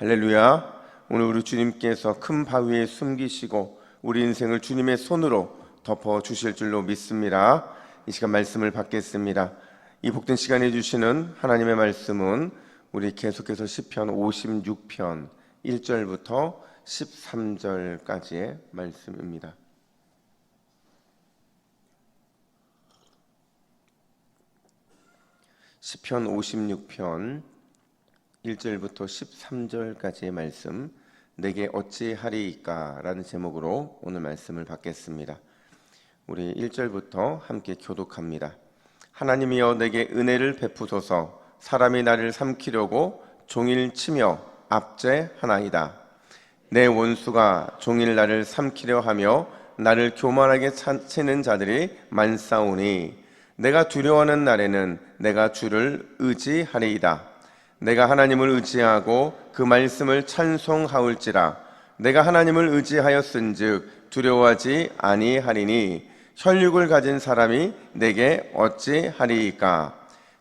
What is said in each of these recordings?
할렐루야. 오늘 우리 주님께서 큰 바위에 숨기시고 우리 인생을 주님의 손으로 덮어 주실 줄로 믿습니다. 이 시간 말씀을 받겠습니다. 이 복된 시간에 주시는 하나님의 말씀은 우리 계속해서 시편 56편 1절부터 13절까지의 말씀입니다. 시편 56편 1절부터 13절까지의 말씀, 내게 어찌하리이까 라는 제목으로 오늘 말씀을 받겠습니다. 우리 1절부터 함께 교독합니다. 하나님이여 내게 은혜를 베푸소서. 사람이 나를 삼키려고 종일 치며 압제하나이다. 내 원수가 종일 나를 삼키려 하며 나를 교만하게 치는 자들이 많사오니 내가 두려워하는 날에는 내가 주를 의지하리이다. 내가 하나님을 의지하고 그 말씀을 찬송하올지라. 내가 하나님을 의지하였은즉 두려워하지 아니하리니 혈육을 가진 사람이 내게 어찌하리이까.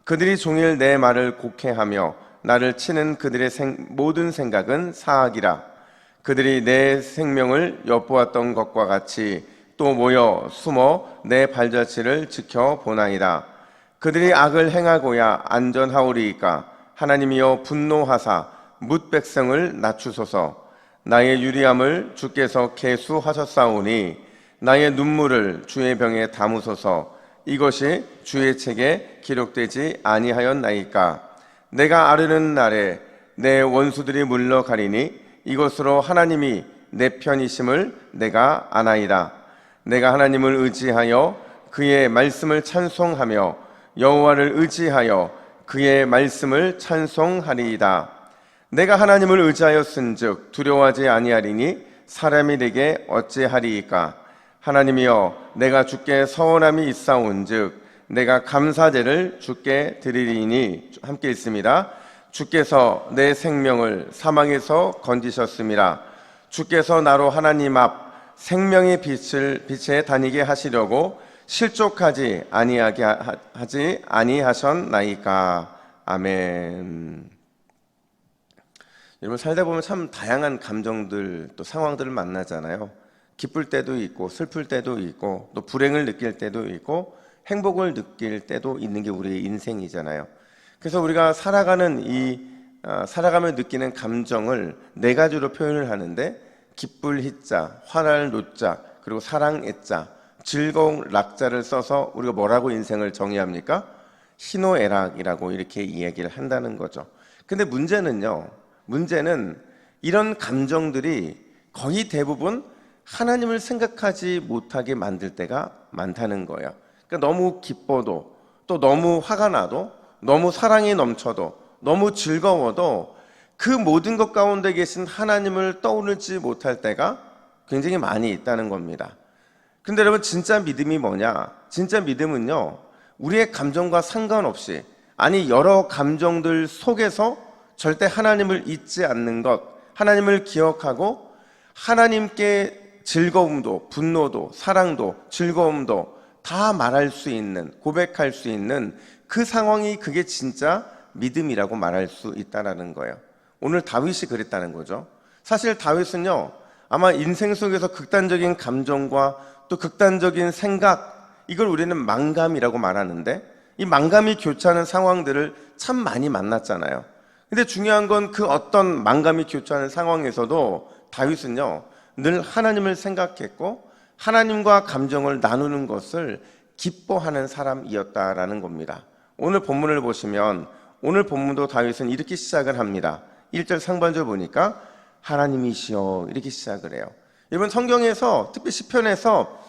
그들이 종일 내 말을 곡해하며 나를 치는 그들의 모든 생각은 사악이라. 그들이 내 생명을 엿보았던 것과 같이 또 모여 숨어 내 발자취를 지켜보나이다. 그들이 악을 행하고야 안전하오리이까. 하나님이여 분노하사 뭇 백성을 낮추소서. 나의 유리함을 주께서 계수하셨사오니 나의 눈물을 주의 병에 담으소서. 이것이 주의 책에 기록되지 아니하였나이까. 내가 아르는 날에 내 원수들이 물러가리니 이것으로 하나님이 내 편이심을 내가 아나이다. 내가 하나님을 의지하여 그의 말씀을 찬송하며 여호와를 의지하여 그의 말씀을 찬송하리이다. 내가 하나님을 의지하였은즉 두려워하지 아니하리니 사람이 내게 어찌하리이까. 하나님이여 내가 주께 서원함이 있사온즉 내가 감사제를 주께 드리리니. 함께 있습니다. 주께서 내 생명을 사망에서 건지셨습니다. 주께서 나로 하나님 앞 생명의 빛에 다니게 하시려고 실족하지 아니하게 하지 아니하셨나이까. 아멘. 여러분, 살다 보면 참 다양한 감정들 또 상황들을 만나잖아요. 기쁠 때도 있고 슬플 때도 있고 또 불행을 느낄 때도 있고 행복을 느낄 때도 있는 게 우리의 인생이잖아요. 그래서 우리가 살아가며 느끼는 감정을 네 가지로 표현을 하는데, 기쁠 희자, 화날 노자, 그리고 사랑 애자, 즐거운 락자를 써서 우리가 뭐라고 인생을 정의합니까? 희노애락이라고 이렇게 이야기를 한다는 거죠. 근데 문제는 이런 감정들이 거의 대부분 하나님을 생각하지 못하게 만들 때가 많다는 거예요. 그러니까 너무 기뻐도, 또 너무 화가 나도, 너무 사랑이 넘쳐도, 너무 즐거워도 그 모든 것 가운데 계신 하나님을 떠오르지 못할 때가 굉장히 많이 있다는 겁니다. 근데 여러분, 진짜 믿음이 뭐냐? 진짜 믿음은요, 우리의 감정과 상관없이, 아니 여러 감정들 속에서 절대 하나님을 잊지 않는 것, 하나님을 기억하고 하나님께 즐거움도 분노도 사랑도 즐거움도 다 말할 수 있는, 고백할 수 있는 그 상황이, 그게 진짜 믿음이라고 말할 수 있다는 거예요. 오늘 다윗이 그랬다는 거죠. 사실 다윗은요, 아마 인생 속에서 극단적인 감정과 또 극단적인 생각, 이걸 우리는 망감이라고 말하는데, 이 망감이 교차하는 상황들을 참 많이 만났잖아요. 근데 중요한 건 그 어떤 망감이 교차하는 상황에서도 다윗은요, 늘 하나님을 생각했고 하나님과 감정을 나누는 것을 기뻐하는 사람이었다라는 겁니다. 오늘 본문을 보시면, 오늘 본문도 다윗은 이렇게 시작을 합니다. 1절 상반절 보니까 하나님이시여 이렇게 시작을 해요. 여러분, 성경에서 특히 시편에서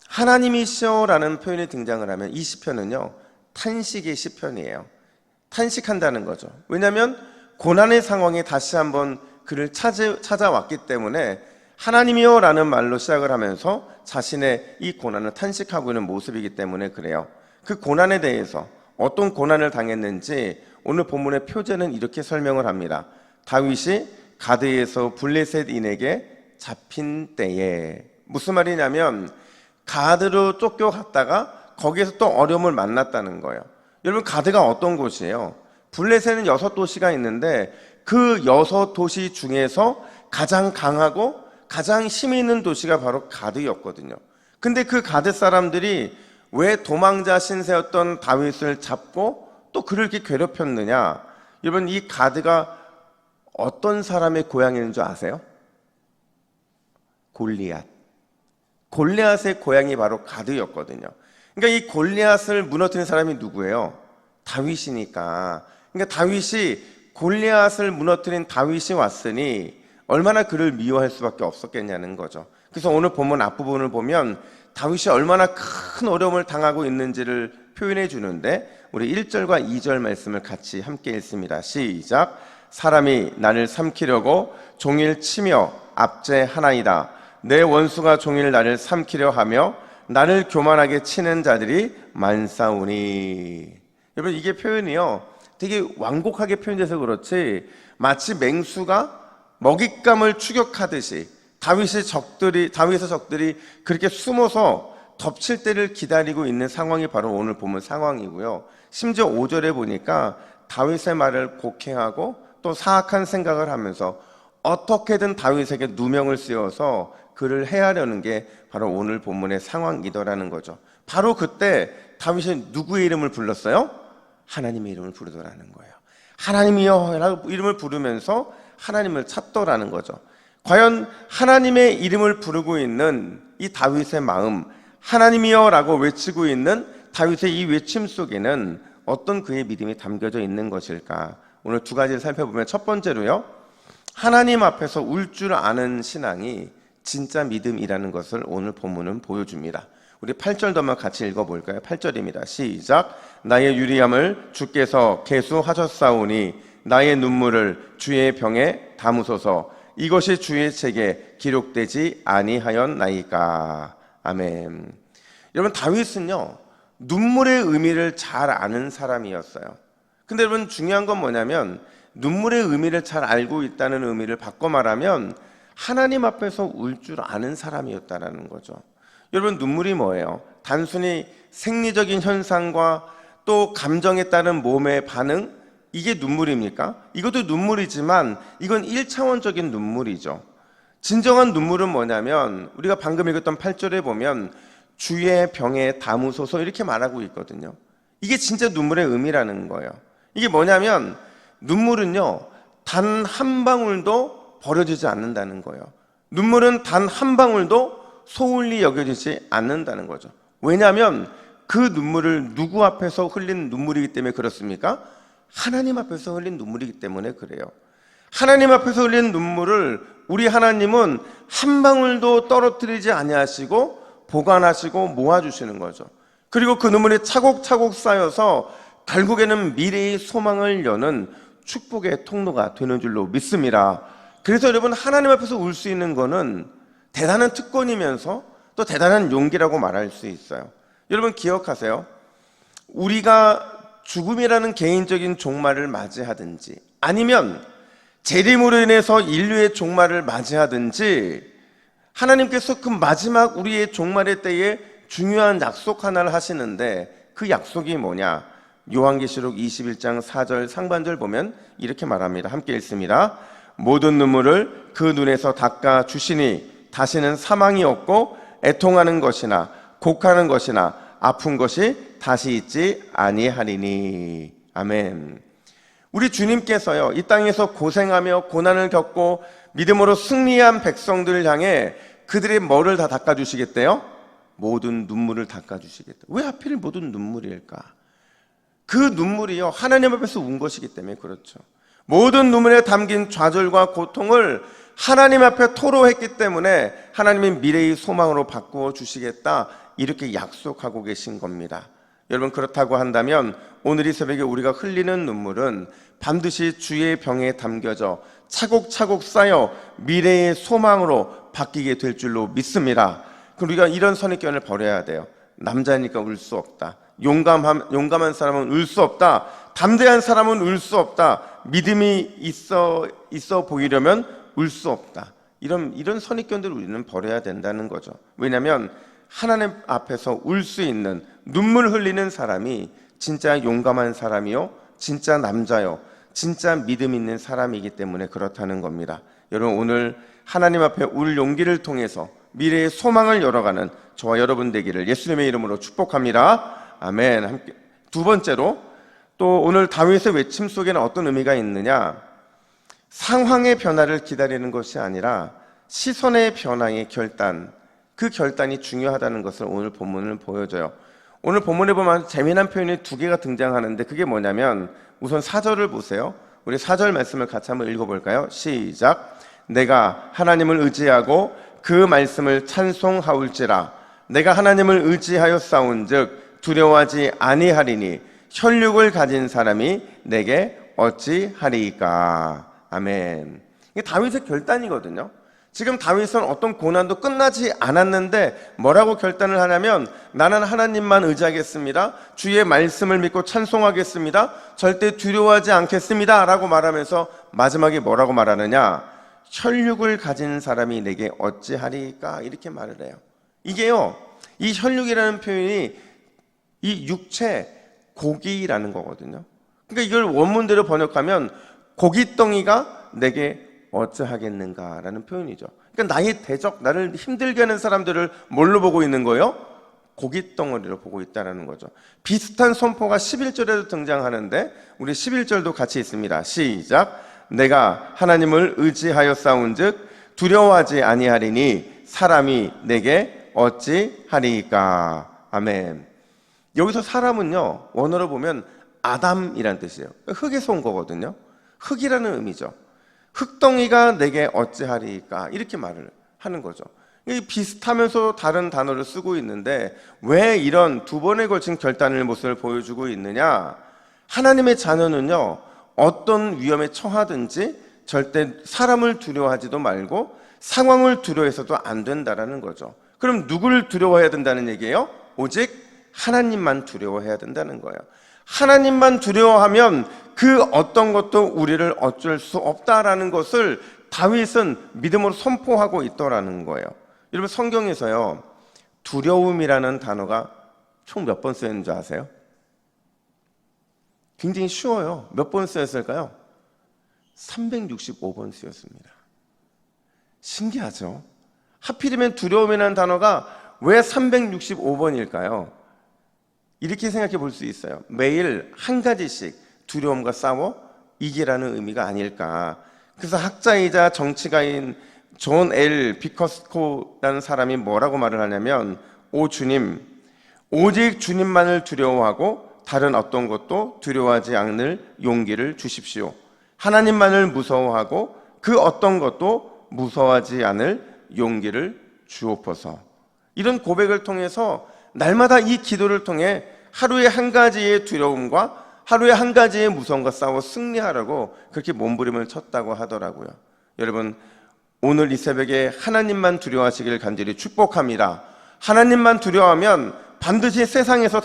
하나님이시여라는 표현이 등장을 하면 이 시편은요, 탄식의 시편이에요. 탄식한다는 거죠. 왜냐하면 고난의 상황에 다시 한번 그를 찾아왔기 때문에 하나님이여 라는 말로 시작을 하면서 자신의 이 고난을 탄식하고 있는 모습이기 때문에 그래요. 그 고난에 대해서 어떤 고난을 당했는지 오늘 본문의 표제는 이렇게 설명을 합니다. 다윗이 가드에서 블레셋인에게 잡힌 때에. 무슨 말이냐면 가드로 쫓겨갔다가 거기에서 또 어려움을 만났다는 거예요. 여러분, 가드가 어떤 곳이에요? 블레셋은 6도시가 있는데 그 6도시 중에서 가장 강하고 가장 힘이 있는 도시가 바로 가드였거든요. 근데 그 가드 사람들이 왜 도망자 신세였던 다윗을 잡고 또 그를 이렇게 괴롭혔느냐? 여러분, 이 가드가 어떤 사람의 고향인 줄 아세요? 골리앗. 골리앗의 고향이 바로 가드였거든요. 그러니까 이 골리앗을 무너뜨린 사람이 누구예요? 다윗이니까. 그러니까 다윗이 골리앗을 무너뜨린 다윗이 왔으니 얼마나 그를 미워할 수밖에 없었겠냐는 거죠. 그래서 오늘 본문 앞부분을 보면 다윗이 얼마나 큰 어려움을 당하고 있는지를 표현해 주는데 우리 1절과 2절 말씀을 같이 함께 읽습니다. 시작. 사람이 나를 삼키려고 종일 치며 압제하나이다. 내 원수가 종일 나를 삼키려 하며 나를 교만하게 치는 자들이 많사오니. 여러분, 이게 표현이요 되게 완곡하게 표현돼서 그렇지 마치 맹수가 먹잇감을 추격하듯이 다윗의 적들이 그렇게 숨어서 덮칠 때를 기다리고 있는 상황이 바로 오늘 보면 상황이고요. 심지어 5절에 보니까 다윗의 말을 곡해하고 또 사악한 생각을 하면서 어떻게든 다윗에게 누명을 씌워서 그를 해하려는 게 바로 오늘 본문의 상황이더라는 거죠. 바로 그때 다윗이 누구의 이름을 불렀어요? 하나님의 이름을 부르더라는 거예요. 하나님이여 라고 이름을 부르면서 하나님을 찾더라는 거죠. 과연 하나님의 이름을 부르고 있는 이 다윗의 마음, 하나님이여 라고 외치고 있는 다윗의 이 외침 속에는 어떤 그의 믿음이 담겨져 있는 것일까? 오늘 두 가지를 살펴보면 첫 번째로요, 하나님 앞에서 울 줄 아는 신앙이 진짜 믿음이라는 것을 오늘 본문은 보여줍니다. 우리 8절 더만 같이 읽어볼까요? 8절입니다. 시작. 나의 유리함을 주께서 계수하셨사오니 나의 눈물을 주의 병에 담으소서. 이것이 주의 책에 기록되지 아니하였나이까. 아멘. 여러분, 다윗은요 눈물의 의미를 잘 아는 사람이었어요. 근데 여러분, 중요한 건 뭐냐면 눈물의 의미를 잘 알고 있다는 의미를 바꿔 말하면 하나님 앞에서 울 줄 아는 사람이었다는 거죠. 여러분, 눈물이 뭐예요? 단순히 생리적인 현상과 또 감정에 따른 몸의 반응, 이게 눈물입니까? 이것도 눈물이지만 이건 1차원적인 눈물이죠. 진정한 눈물은 뭐냐면 우리가 방금 읽었던 8절에 보면 주의 병에 담으소서 이렇게 말하고 있거든요. 이게 진짜 눈물의 의미라는 거예요. 이게 뭐냐면 눈물은요 단 한 방울도 버려지지 않는다는 거예요. 눈물은 단 한 방울도 소홀히 여겨지지 않는다는 거죠. 왜냐하면 그 눈물을 누구 앞에서 흘린 눈물이기 때문에 그렇습니까? 하나님 앞에서 흘린 눈물이기 때문에 그래요. 하나님 앞에서 흘린 눈물을 우리 하나님은 한 방울도 떨어뜨리지 아니하시고 보관하시고 모아주시는 거죠. 그리고 그 눈물이 차곡차곡 쌓여서 결국에는 미래의 소망을 여는 축복의 통로가 되는 줄로 믿습니다. 그래서 여러분, 하나님 앞에서 울 수 있는 거는 대단한 특권이면서 또 대단한 용기라고 말할 수 있어요. 여러분 기억하세요. 우리가 죽음이라는 개인적인 종말을 맞이하든지 아니면 재림으로 인해서 인류의 종말을 맞이하든지 하나님께서 그 마지막 우리의 종말의 때에 중요한 약속 하나를 하시는데 그 약속이 뭐냐? 요한계시록 21장 4절 상반절 보면 이렇게 말합니다. 함께 읽습니다. 모든 눈물을 그 눈에서 닦아 주시니 다시는 사망이 없고 애통하는 것이나 곡하는 것이나 아픈 것이 다시 있지 아니하리니. 아멘. 우리 주님께서요 이 땅에서 고생하며 고난을 겪고 믿음으로 승리한 백성들을 향해 그들의 뭐를 다 닦아주시겠대요? 모든 눈물을 닦아주시겠다. 왜 하필 모든 눈물일까? 그 눈물이요 하나님 앞에서 운 것이기 때문에 그렇죠. 모든 눈물에 담긴 좌절과 고통을 하나님 앞에 토로했기 때문에 하나님의 미래의 소망으로 바꾸어 주시겠다 이렇게 약속하고 계신 겁니다. 여러분 그렇다고 한다면 오늘 이 새벽에 우리가 흘리는 눈물은 반드시 주의 병에 담겨져 차곡차곡 쌓여 미래의 소망으로 바뀌게 될 줄로 믿습니다. 그럼 우리가 이런 선입견을 버려야 돼요. 남자니까 울 수 없다. 용감한 사람은 울 수 없다. 담대한 사람은 울 수 없다. 믿음이 있어 보이려면 울 수 없다. 이런 선입견들을 우리는 버려야 된다는 거죠. 왜냐하면 하나님 앞에서 울 수 있는 눈물 흘리는 사람이 진짜 용감한 사람이요 진짜 남자요, 진짜 믿음 있는 사람이기 때문에 그렇다는 겁니다. 여러분, 오늘 하나님 앞에 울 용기를 통해서 미래의 소망을 열어가는 저와 여러분 되기를 예수님의 이름으로 축복합니다. 아멘. 함께 두 번째로, 또 오늘 다윗의 외침 속에는 어떤 의미가 있느냐? 상황의 변화를 기다리는 것이 아니라 시선의 변화의 결단, 그 결단이 중요하다는 것을 오늘 본문을 보여줘요. 오늘 본문에 보면 재미난 표현이 두 개가 등장하는데, 그게 뭐냐면 우선 4절을 보세요. 우리 4절 말씀을 같이 한번 읽어볼까요? 시작. 내가 하나님을 의지하고 그 말씀을 찬송하올지라. 내가 하나님을 의지하여 싸운즉 두려워하지 아니하리니 혈육을 가진 사람이 내게 어찌하리이까. 아멘. 이게 다윗의 결단이거든요. 지금 다윗은 어떤 고난도 끝나지 않았는데 뭐라고 결단을 하냐면, 나는 하나님만 의지하겠습니다, 주의 말씀을 믿고 찬송하겠습니다, 절대 두려워하지 않겠습니다 라고 말하면서 마지막에 뭐라고 말하느냐? 혈육을 가진 사람이 내게 어찌하리까, 이렇게 말을 해요. 이게요, 이 혈육이라는 표현이 이 육체, 고기라는 거거든요. 그러니까 이걸 원문대로 번역하면 고깃덩이가 내게 어찌하겠는가라는 표현이죠. 그러니까 나의 대적, 나를 힘들게 하는 사람들을 뭘로 보고 있는 거예요? 고깃덩어리로 보고 있다는 거죠. 비슷한 선포가 11절에도 등장하는데 우리 11절도 같이 있습니다. 시작. 내가 하나님을 의지하여 싸운즉 두려워하지 아니하리니 사람이 내게 어찌하리이까. 아멘. 여기서 사람은요, 원어로 보면 아담이라는 뜻이에요. 흙에서 온 거거든요. 흙이라는 의미죠. 흙덩이가 내게 어찌하리이까, 이렇게 말을 하는 거죠. 비슷하면서 다른 단어를 쓰고 있는데 왜 이런 두 번에 걸친 결단의 모습을 보여주고 있느냐? 하나님의 자녀는요, 어떤 위험에 처하든지 절대 사람을 두려워하지도 말고 상황을 두려워해서도 안 된다라는 거죠. 그럼 누구를 두려워해야 된다는 얘기예요? 오직 하나님만 두려워해야 된다는 거예요. 하나님만 두려워하면 그 어떤 것도 우리를 어쩔 수 없다라는 것을 다윗은 믿음으로 선포하고 있더라는 거예요. 여러분, 성경에서요, 두려움이라는 단어가 총 몇 번 쓰였는지 아세요? 굉장히 쉬워요. 몇 번 쓰였을까요? 365번 쓰였습니다. 신기하죠? 하필이면 두려움이라는 단어가 왜 365번일까요? 이렇게 생각해 볼 수 있어요. 매일 한 가지씩 두려움과 싸워 이기라는 의미가 아닐까. 그래서 학자이자 정치가인 존 L. 비커스코라는 사람이 뭐라고 말을 하냐면, 오 주님, 오직 주님만을 두려워하고 다른 어떤 것도 두려워하지 않을 용기를 주십시오. 하나님만을 무서워하고 그 어떤 것도 무서워하지 않을 용기를 주옵소서. 이런 고백을 통해서 날마다 이 기도를 통해 하루에 한 가지의 두려움과 하루에 한 가지의 무서움과 싸워 승리하라고 그렇게 몸부림을 쳤다고 하더라고요. 여러분, 오늘 이 새벽에 하나님만 두려워하시기를 간절히 축복합니다. 하나님만 두려워하면 반드시 세상에서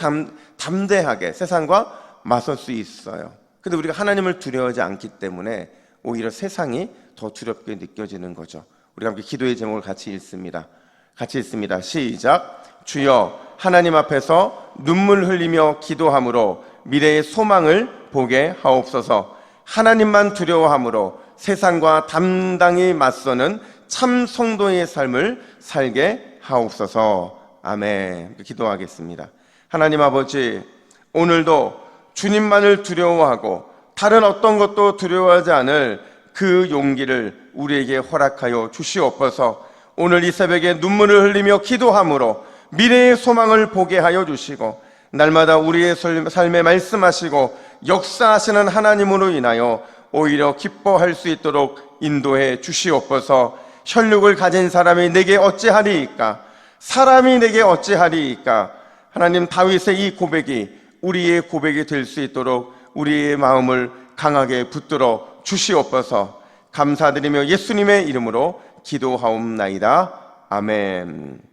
담대하게 세상과 맞설 수 있어요. 근데 우리가 하나님을 두려워하지 않기 때문에 오히려 세상이 더 두렵게 느껴지는 거죠. 우리가 함께 기도의 제목을 같이 읽습니다. 시작. 주여, 하나님 앞에서 눈물 흘리며 기도함으로 미래의 소망을 보게 하옵소서. 하나님만 두려워함으로 세상과 담당히 맞서는 참 성도의 삶을 살게 하옵소서. 아멘. 기도하겠습니다. 하나님 아버지, 오늘도 주님만을 두려워하고 다른 어떤 것도 두려워하지 않을 그 용기를 우리에게 허락하여 주시옵소서. 오늘 이 새벽에 눈물을 흘리며 기도함으로 미래의 소망을 보게 하여 주시고 날마다 우리의 삶에 말씀하시고 역사하시는 하나님으로 인하여 오히려 기뻐할 수 있도록 인도해 주시옵소서. 혈육을 가진 사람이 내게 어찌하리이까? 사람이 내게 어찌하리이까? 하나님, 다윗의 이 고백이 우리의 고백이 될 수 있도록 우리의 마음을 강하게 붙들어 주시옵소서. 감사드리며 예수님의 이름으로 기도하옵나이다. 아멘.